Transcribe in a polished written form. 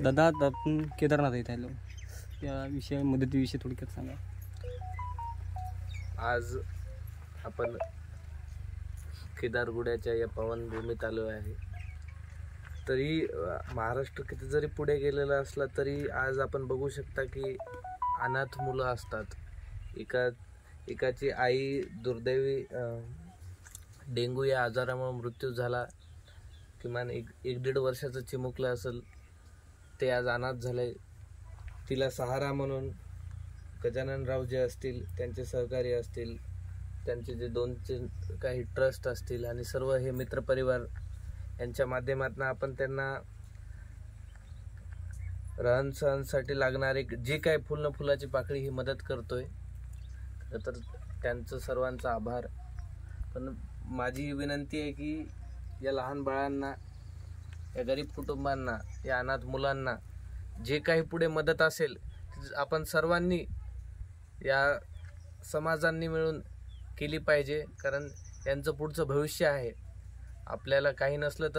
दादा आपण केदारनाथ येत आलो, त्या मदतीविषयी थोडक्यात सांगा. आज आपण केदारगुड्याच्या या पावनभूमीत आलो आहे. तरी महाराष्ट्र किती जरी पुढे गेलेला असला तरी आज आपण बघू शकता की अनाथ मुलं असतात. एकाची आई दुर्दैवी डेंग्यू या आजारामुळे मृत्यू झाला. किमान एक 1-1.5 वर्षाचं चिमुकलं असेल, ते आज अनाथ झाले. तिला सहारा म्हणून गजाननराव जे असतील, त्यांचे सहकारी असतील, त्यांचे जे 2 काही ट्रस्ट असतील आणि सर्व हे मित्रपरिवार यांच्या माध्यमातून आपण त्यांना रहन सहनसाठी लागणारे जे काही फुलाची पाकळी ही मदत करतोय. तर त्यांचं सर्वांचा आभार. पण माझी विनंती आहे की या लहान बाळांना, या गरीब कुटुंबांना, या अनाथ मुलांना जे काही पुढे मदत असेल आपण सर्वांनी, या समाजांनी मिळून केली पाहिजे. कारण यांचं पुढचं भविष्य आहे. आपल्याला काही नसलं तर